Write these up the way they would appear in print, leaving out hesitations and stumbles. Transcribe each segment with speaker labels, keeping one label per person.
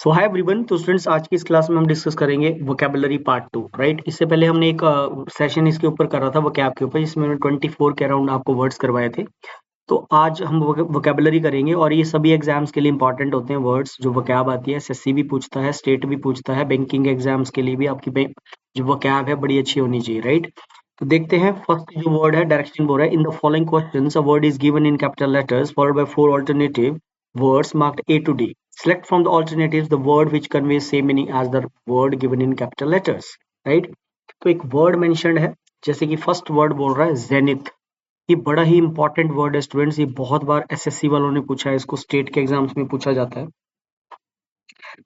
Speaker 1: सो hi everyone. तो students, आज की इस क्लास में हम डिस्कस करेंगे वोकैबुलरी पार्ट 2। राइट, इससे पहले हमने एक सेशन इसके ऊपर करा था वोकैब के ऊपर, जिसमें हमने 24 के अराउंड आपको वर्ड्स करवाए थे। तो आज हम वोकैबुलरी करेंगे और ये सभी एग्जाम्स के लिए इंपॉर्टेंट होते हैं वर्ड्स जो वोकैब आती है। एसएससी भी पूछता है, स्टेट भी पूछता है, बैंकिंग एग्जाम्स के लिए भी आपकी जो वोकैब है बड़ी अच्छी होनी चाहिए। राइट, तो देखते हैं फर्स्ट जो वर्ड है, डायरेक्शन बोल रहा है। In the following questions a word is given in capital letters followed by four alternative words marked A to D. Select from the alternatives the word which conveys same meaning as the word given in capital letters. Right? तो एक word mentioned है, जैसे कि first word बोल रहा है zenith. ये बड़ा ही इंपॉर्टेंट वर्ड है स्टूडेंट्स, ये बहुत बार एसएससी वालों ने पूछा है, इसको स्टेट के एग्जाम्स में पूछा जाता है।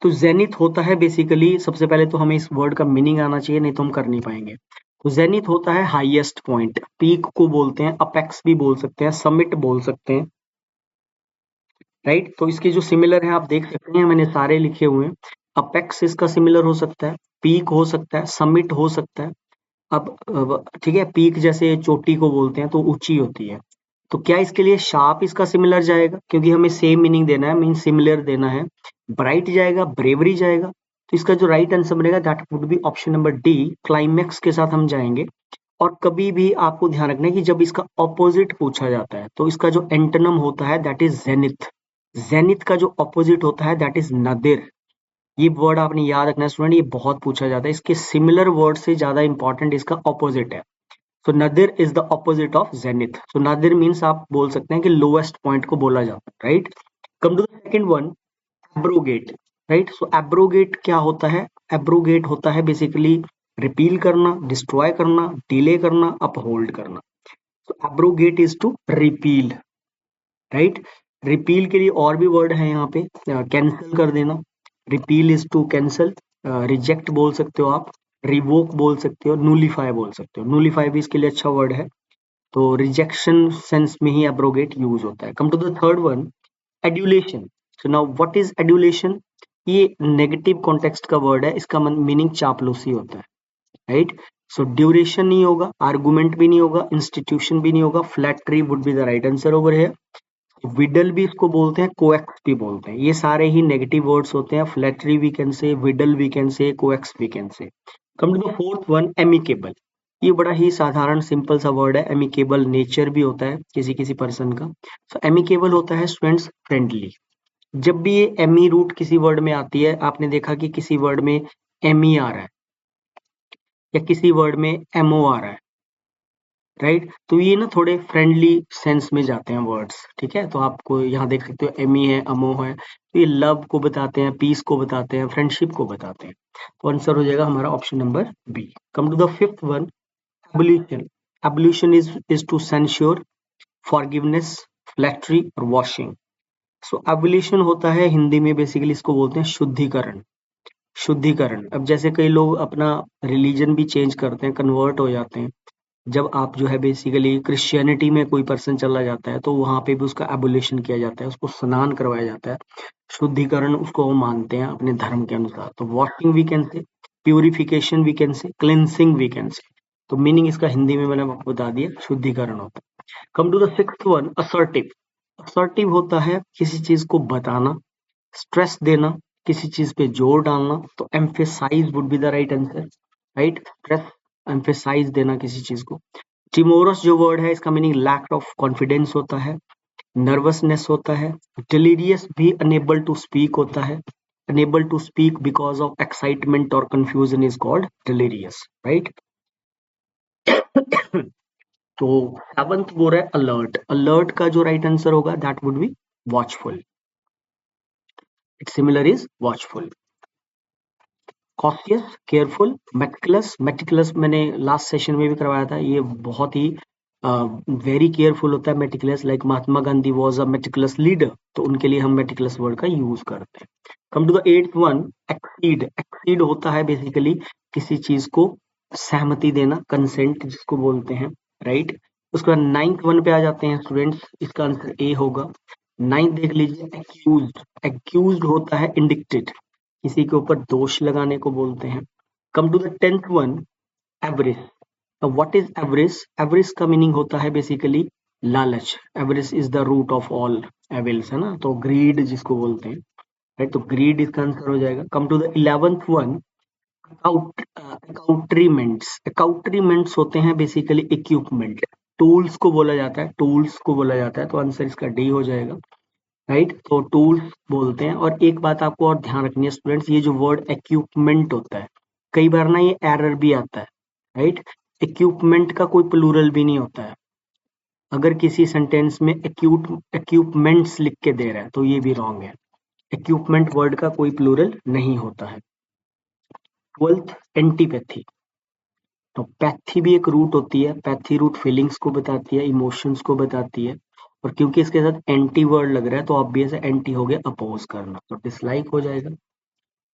Speaker 1: तो जेनिथ होता है बेसिकली, सबसे पहले तो हमें इस वर्ड का मीनिंग आना चाहिए, नहीं तो हम कर नहीं पाएंगे। तो जेनिथ होता है हाईएस्ट पॉइंट, पीक को बोलते हैं, अपेक्स भी बोल सकते हैं, समिट बोल सकते हैं। राइट, तो इसके जो सिमिलर है आप देख सकते हैं, मैंने सारे लिखे हुए हैं। अपेक्स इसका सिमिलर हो सकता है, पीक हो सकता है, समिट हो सकता है। अब ठीक है, पीक जैसे चोटी को बोलते हैं तो ऊंची होती है। तो क्या इसके लिए शार्प इसका सिमिलर जाएगा, क्योंकि हमें सेम मीनिंग देना है, मीन सिमिलर देना है। ब्राइट जाएगा, ब्रेवरी जाएगा। तो इसका जो राइट आंसर बनेगा that would B option number D, climax के साथ हम जाएंगे। और कभी भी आपको ध्यान रखना है कि जब इसका ऑपोजिट पूछा जाता है तो इसका जो एंटोनिम होता है दैट इज जेनिथ। जेनिथ का जो ऑपोजिट होता है दैट इज नदिर। ये वर्ड आपने याद रखना है स्टूडेंट, ये बहुत पूछा जाता है। इसके सिमिलर वर्ड से ज्यादा इंपॉर्टेंट इसका ऑपोजिट है। So nadir is the opposite of zenith. So nadir means आप बोल सकते हैं कि लोएस्ट पॉइंट को बोला जाता है। Right, come to the second one, abrogate. Right, so abrogate क्या होता है? एब्रोगेट होता है बेसिकली रिपील करना, डिस्ट्रॉय करना, डिले करना, अपहोल्ड करना। So abrogate is to repeal. Right, repeal के लिए और भी वर्ड है यहाँ पे, कैंसिल कर देना। Repeal is to cancel. Reject बोल सकते हो आप, रिवोक बोल सकते हो, नूलीफाई बोल सकते हो। नूलीफाई भी इसके लिए अच्छा वर्ड है। तो रिजेक्शन सेंस में ही एब्रोगेट यूज होता है। Come to the third one, adulation. So now what is adulation? ये नेगेटिव कॉन्टेक्स्ट का वर्ड है, इसका मीनिंग चापलूसी होता है। राइट, सो ड्यूरेशन नहीं होगा, आर्गुमेंट भी नहीं होगा, इंस्टीट्यूशन भी नहीं होगा, flattery would be the right answer over है। विडल भी इसको बोलते हैं, कोएक्स भी बोलते हैं। ये सारे ही नेगेटिव वर्ड्स होते हैं। Flattery we can say, wheedle we can say, coax we can say. Come to the fourth one, amicable. ये बड़ा ही साधारण सिंपल सा वर्ड है। एमिकेबल नेचर भी होता है किसी किसी पर्सन का। सो एमिकेबल होता है स्टूडेंट्स फ्रेंडली। जब भी ये एमी रूट किसी वर्ड में आती है, आपने देखा कि किसी वर्ड में एमी आ रहा है या किसी वर्ड में एमओ आ रहा है। राइट, तो ये ना थोड़े फ्रेंडली सेंस में जाते हैं वर्ड्स। ठीक है, तो आपको यहाँ देख सकते हो एमी है, अमो है, तो ये लव को बताते हैं, पीस को बताते हैं, फ्रेंडशिप को बताते हैं। तो आंसर हो जाएगा हमारा option number B. Come to the fifth one, ablution. Ablution is to censure, forgiveness, flattery और वॉशिंग। सो एबोल्यूशन होता है हिंदी में बेसिकली इसको बोलते हैं शुद्धिकरण। शुद्धिकरण, अब जैसे कई लोग अपना रिलीजन भी चेंज करते हैं, कन्वर्ट हो जाते हैं। जब आप जो है बेसिकली क्रिश्चियनिटी में कोई पर्सन चला जाता है तो वहां पे भी उसका एबोल्यूशन किया जाता है, उसको स्नान करवाया जाता है। शुद्धिकरण उसको वो मानते हैं अपने धर्म के अनुसार। तो washing we can say, purification we can say, cleansing we can say. तो मीनिंग इसका हिंदी में मैंने आपको बता दिया, शुद्धिकरण होता है। Come to the sixth one, assertive. Assertive होता है किसी चीज को बताना, स्ट्रेस देना, किसी चीज पे जोर डालना। तो emphasize would be the right answer. Right, stress, emphasize देना किसी चीज को। टिमोरस जो वर्ड है इसका मीनिंग लैक ऑफ कॉन्फिडेंस होता है, नर्वसनेस होता है। डिलीरियस भी अनेबल टू स्पीक होता है। Unable to speak because of excitement और confusion is called delirious. Right, तो सेवंथ वो है अलर्ट। अलर्ट का जो राइट आंसर होगा that would be watchful. Its similar is watchful. Cautious, careful, meticulous. Meticulous मैंने लास्ट सेशन में भी करवाया था, ये बहुत ही वेरी केयरफुल होता है meticulous. Like Mahatma Gandhi was a meticulous leader, तो उनके लिए हम मेटिकुलस वर्ड का यूज करते हैं। Come to the eighth one, exceed. Exceed होता है बेसिकली किसी चीज को सहमति देना, कंसेंट जिसको बोलते हैं। राइट, उसके बाद नाइन्थ वन पे आ जाते हैं स्टूडेंट्स, इसका आंसर ए होगा। नाइन्थ देख लीजिए, एक्यूज्ड। एक्यूज्ड होता है इंडिक्टेड, किसी के ऊपर दोष लगाने को बोलते हैं। Come to the tenth one, avarice. What is avarice? Avarice का मीनिंग होता है बेसिकली लालच। Avarice is the root of all evils, है ना, तो ग्रीड जिसको बोलते हैं। राइट, तो ग्रीड इसका आंसर हो जाएगा। Come to the 11th one, accoutrements. Accoutrements होते हैं बेसिकली इक्विपमेंट, टूल्स को बोला जाता है, टूल्स को बोला जाता है, तो आंसर इसका डी हो जाएगा। राइट, तो टूल्स बोलते हैं। और एक बात आपको और ध्यान रखनी है स्टूडेंट्स, ये जो वर्ड इक्विपमेंट होता है, कई बार ना ये एरर भी आता है। राइट, इक्विपमेंट का कोई प्लूरल भी नहीं होता है। अगर किसी सेंटेंस में इक्विपमेंट्स लिख के दे रहा है तो ये भी रॉन्ग है। इक्विपमेंट वर्ड का कोई प्लूरल नहीं होता है। 12th, antipathy. तो पैथी भी एक रूट होती है, पैथी रूट फीलिंग्स को बताती है, इमोशंस को बताती है, और क्योंकि इसके साथ एंटी वर्ड लग रहा है तो ऑब्वियस है एंटी हो गया अपोज करना, तो डिसलाइक हो जाएगा।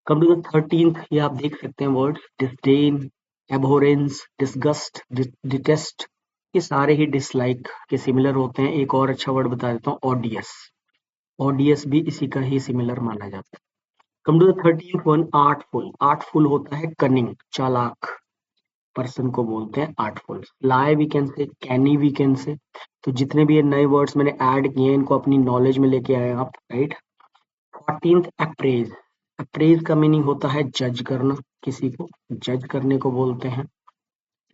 Speaker 1: कम टू द 13th, ये आप देख सकते हैं वर्ड डिस्डेन, एबोरेंस, डिसगस्ट, डिटेस्ट, ये सारे ही डिसलाइक के सिमिलर होते हैं। एक और अच्छा वर्ड बता देता हूँ, ऑडियस। ऑडियस भी इसी का ही सिमिलर माना जाता है। Come to the 13th one, artful. Artful होता है कनिंग, चालाक पर्सन को बोलते हैं आर्टफुल। लाई वी कैन से, कैनी वी कैन से। तो जितने भी ये नए वर्ड्स मैंने ऐड किए हैं इनको अपनी नॉलेज में लेके आए आप। Right, 14th, apprise. अप्रेज का मीनिंग होता है जज करना, किसी को जज करने को बोलते हैं।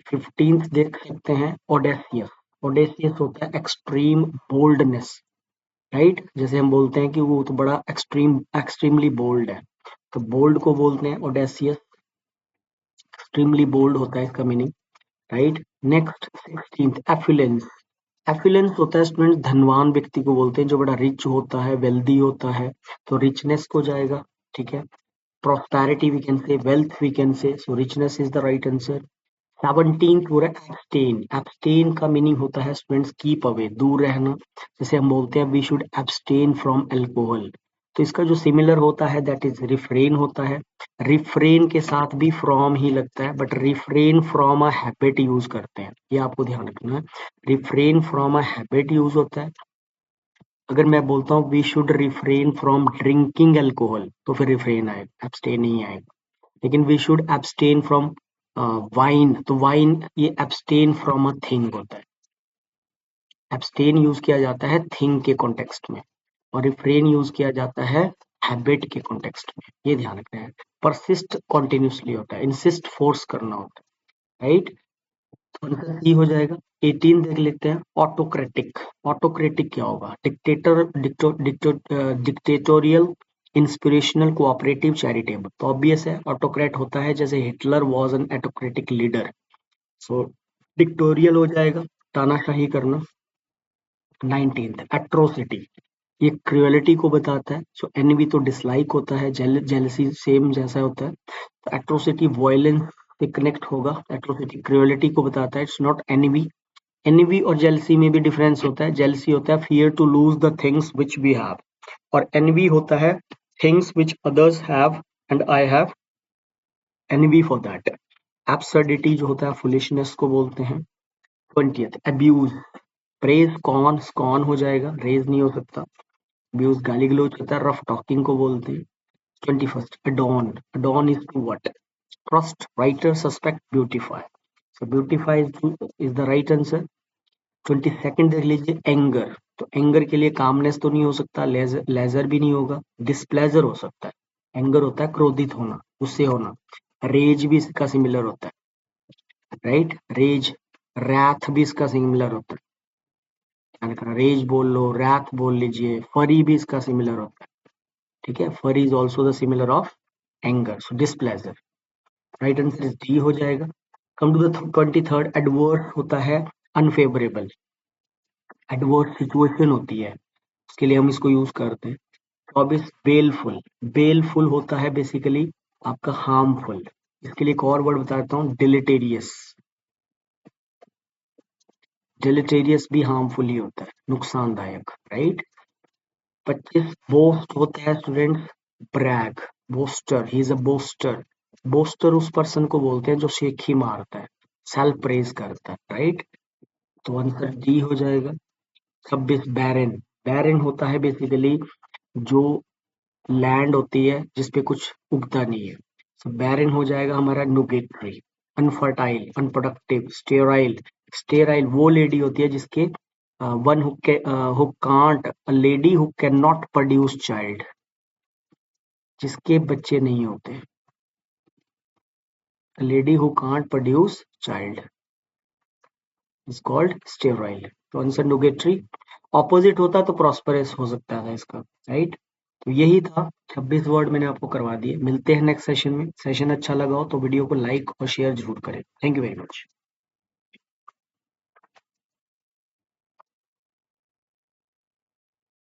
Speaker 1: 15th देख सकते हैं, ओडेसियस। ओडेसियस होता है एक्सट्रीम बोल्डनेस। राइट, जैसे हम बोलते हैं कि वो तो बड़ा एक्सट्रीमली बोल्ड है, तो बोल्ड को बोलते हैं ओडेसियस। एक्सट्रीमली बोल्ड होता है इसका मीनिंग। Right, next 16th, एफिलेंस। एफिलेंस होता है स्टूडेंट धनवान व्यक्ति को बोलते हैं, जो बड़ा रिच होता है, वेल्दी होता है, तो रिचनेस को जाएगा। ठीक है, prosperity we can say, wealth we can say, so richness is the right answer। 17th पूरा abstain। abstain का मीनिंग होता है स्टूडेंट्स कीप अवे, दूर रहना। जैसे हम बोलते हैं we should abstain from alcohol, तो इसका जो सिमिलर होता है दैट इज रिफ्रेन होता है। रिफ्रेन के साथ भी फ्रॉम ही लगता है, but refrain from a habit use करते हैं, ये आपको ध्यान रखना है। Refrain from a habit use होता है। अगर मैं बोलता हूँ we should refrain from drinking alcohol, तो फिर रिफ्रेन आएगा, एब्सटेन नहीं आएगा। लेकिन we should abstain from wine, तो वाइन ये एब्सटेन फ्रॉम अ थिंग होता है। एब्सटेन यूज किया जाता है थिंग के कॉन्टेक्स्ट में, और रिफ्रेन यूज किया जाता है हैबिट के कॉन्टेक्स्ट में, ये ध्यान रखना है। परसिस्ट कॉन्टिन्यूसली होता है, इंसिस्ट फोर्स करना होता है। राइट, तो आंसर सी हो जाएगा। 18 देख लेते हैं, ऑटोक्रेटिक। ऑटोक्रेटिक क्या होगा? Dictator, dictatorial, inspirational, cooperative, charitable. तो ऑब्वियस है ऑटोक्रेट होता है, जैसे Hitler was an autocratic leader, so dictatorial हो जाएगा, तानाशाही करना। 19th, एट्रोसिटी, ये क्रुएलिटी को बताता है। सो एनवी तो डिसलाइक होता है, जेलसी सेम जैसा होता है, तो एट्रोसिटी वॉयलेंस से कनेक्ट होगा। एट्रोसिटी क्रुएलिटी को बताता है, इट्स नॉट एनवी। एनवी और जेलसी में भी डिफरेंस होता है। जेलसी होता है fear to lose the things which we have, और एनवी होता है things which others have and I have envy for that. Absurdity जो होता है फुलिशनेस को बोलते हैं। 20th, abuse. प्रेज कॉन, स्कॉन हो जाएगा, रेज नहीं हो सकता। अब्यूज गाली गलौज होता है, रफ टॉकिंग को बोलते हैं। 21st, adorn। adorn is to what? Trust, writer, suspect, beautify, so beautify is the right answer। 22nd देख लीजिए, एंगर। तो एंगर के लिए कामनेस तो नहीं हो सकता, लेजर भी नहीं होगा, डिस्प्लेजर हो सकता है। एंगर होता है क्रोधित होना, गुस्से होना। रेज भी इसका सिमिलर होता है। Right, raise. रैथ भी इसका सिमिलर होता है, ध्यान रखना, रेज बोल लो, रैथ बोल लीजिए। फरी भी इसका सिमिलर होता है। ठीक है, फरी is also the similar of anger, so displeasure. Right answer is D हो जाएगा। Come to the 23rd, adverse होता है अनफेवरेबल। एडवर्स सिचुएशन होती है, उसके लिए हम इसको यूज करते हैं। 24, बेलफुल। बेलफुल होता है बेसिकली आपका हार्मफुल। इसके लिए एक और वर्ड बता देता हूँ, डिलिटेरियस। डिलिटेरियस भी हार्मफुल ही होता है, नुकसानदायक। राइट, 25, बोस्ट होता है student brag. Boaster, he is a boaster. Boaster उस पर्सन को बोलते हैं जो शेखी मारता है, सेल्फ प्रेज करता है। राइट, तो आंसर डी हो जाएगा। 26, बैरन। बैरन होता है बेसिकली जो लैंड होती है जिसपे कुछ उगता नहीं है, सो बैरन हो जाएगा हमारा nugatory. Unfertile, unproductive, sterile. Sterile वो लेडी होती है जिसके one who can't, a lady who can not produce child. जिसके बच्चे नहीं होते। Lady who can't produce child is called sterile. तो आंसर नुगेटरी। ऑपोजिट होता तो प्रॉस्परस हो सकता था इसका, राइट। तो यही था, 26 वर्ड मैंने आपको करवा दिए। मिलते हैं नेक्स्ट सेशन में। सेशन अच्छा लगा हो तो वीडियो को लाइक और शेयर जरूर करें। Thank you very much.